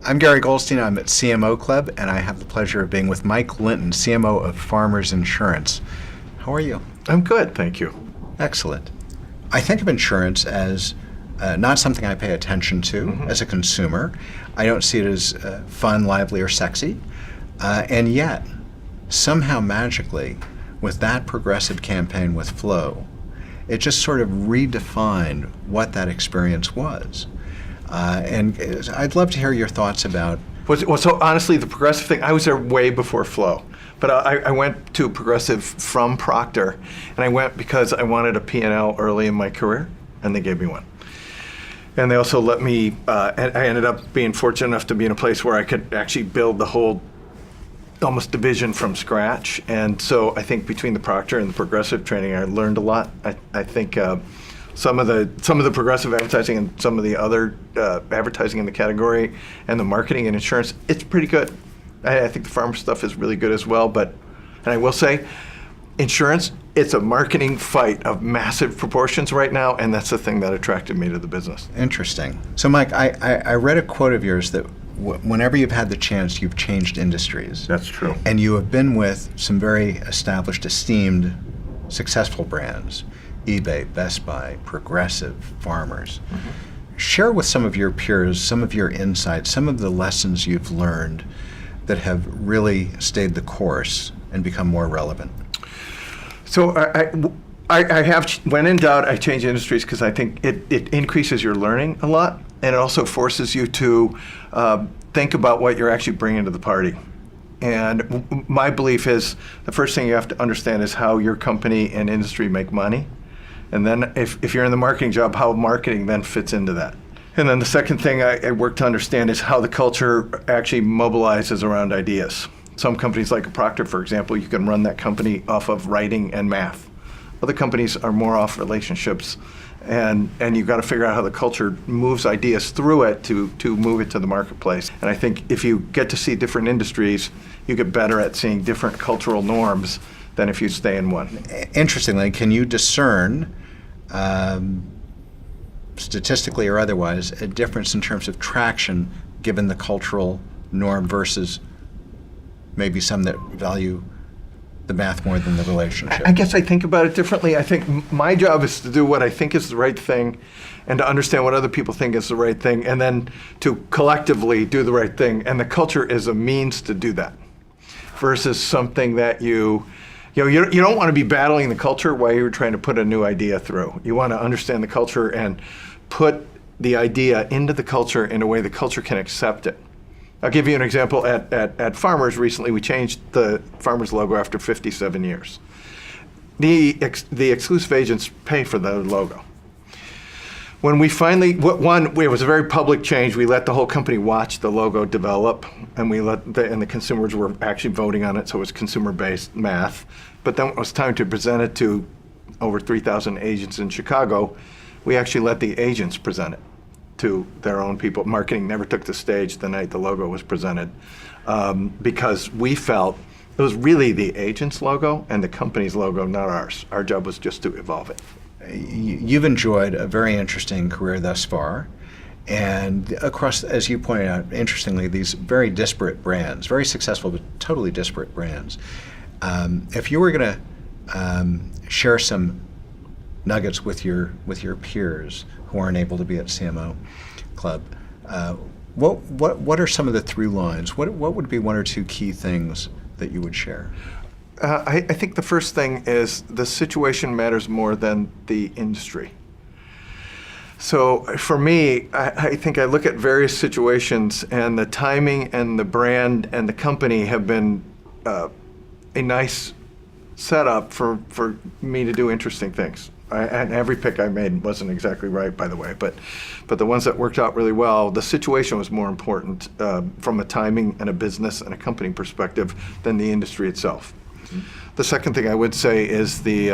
I'm Gary Goldstein. I'm at CMO Club, and I have the pleasure of being with Mike Linton, CMO of Farmers Insurance. How are you? I'm good, thank you. Excellent. I think of insurance as not something I pay attention to as a consumer. I don't see it as fun, lively, or sexy. And yet, somehow magically, with that progressive campaign with Flo, it just sort of redefined what that experience was. And I'd love to hear your thoughts about. Well, so honestly, the Progressive thing, I was there way before Flo. But I went to Progressive from Proctor, and I went because I wanted a P&L early in my career, and they gave me one. And they also let me, I ended up being fortunate enough to be in a place where I could actually build the whole almost division from scratch. And so I think between the Proctor and the Progressive training, I learned a lot. I think some of the Progressive advertising and some of the other advertising in the category and the marketing and insurance, it's pretty good. I think the farm stuff is really good as well. And I will say, insurance, it's a marketing fight of massive proportions right now, and that's the thing that attracted me to the business. Interesting. So Mike, I read a quote of yours that whenever you've had the chance, you've changed industries. That's true. And you have been with some very established, esteemed, successful brands. eBay, Best Buy, Progressive, Farmers. Share with some of your peers some of your insights, some of the lessons you've learned that have really stayed the course and become more relevant. So I have, when in doubt, I change industries because I think it increases your learning a lot, and it also forces you to think about what you're actually bringing to the party. And my belief is the first thing you have to understand is how your company and industry make money. And then if you're in the marketing job, how marketing then fits into that. And then the second thing I work to understand is how the culture actually mobilizes around ideas. Some companies like a Procter, for example, you can run that company off of writing and math. Other companies are more off relationships, and you've got to figure out how the culture moves ideas through it to move it to the marketplace. And I think if you get to see different industries, you get better at seeing different cultural norms than if you stay in one. Interestingly, can you discern, statistically or otherwise, a difference in terms of traction given the cultural norm versus maybe some that value the math more than the relationship? I guess I think about it differently. I think my job is to do what I think is the right thing and to understand what other people think is the right thing, and then to collectively do the right thing. And the culture is a means to do that versus something that you don't want to be battling the culture while you're trying to put a new idea through. You want to understand the culture and put the idea into the culture in a way the culture can accept it. I'll give you an example. At Farmers recently, we changed the Farmers logo after 57 years. The exclusive agents pay for the logo. When we finally, it was a very public change. We let the whole company watch the logo develop, and and the consumers were actually voting on it, so it was consumer-based math. But then when it was time to present it to over 3,000 agents in Chicago, we actually let the agents present it to their own people. Marketing never took the stage the night the logo was presented because we felt it was really the agent's logo and the company's logo, not ours. Our job was just to evolve it. You've enjoyed a very interesting career thus far, and across, as you pointed out, interestingly, these very disparate brands, very successful but totally disparate brands. If you were going to share some nuggets with your peers who aren't able to be at CMO Club, what are some of the through lines? What would be one or two key things that you would share? I think the first thing is the situation matters more than the industry. So for me, I think I look at various situations, and the timing and the brand and the company have been a nice setup for me to do interesting things. And every pick I made wasn't exactly right, by the way, but the ones that worked out really well, the situation was more important from a timing and a business and a company perspective than the industry itself. The second thing I would say is the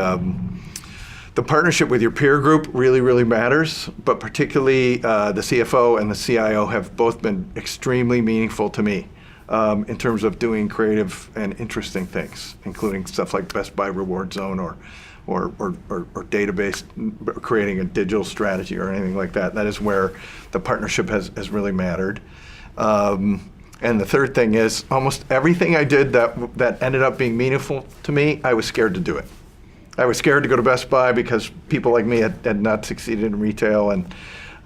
partnership with your peer group really, really matters, but particularly the CFO and the CIO have both been extremely meaningful to me in terms of doing creative and interesting things, including stuff like Best Buy Reward Zone or database, creating a digital strategy or anything like that. That is where the partnership has really mattered. And the third thing is almost everything I did that ended up being meaningful to me, I was scared to do it. I was scared to go to Best Buy because people like me had not succeeded in retail, and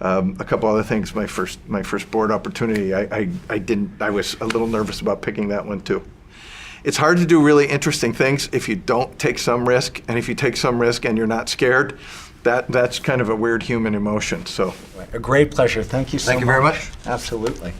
a couple other things. My first board opportunity, I was a little nervous about picking that one too. It's hard to do really interesting things if you don't take some risk, and if you take some risk and you're not scared, that's kind of a weird human emotion. So, A great pleasure. Thank you so much. Thank you very much. Absolutely.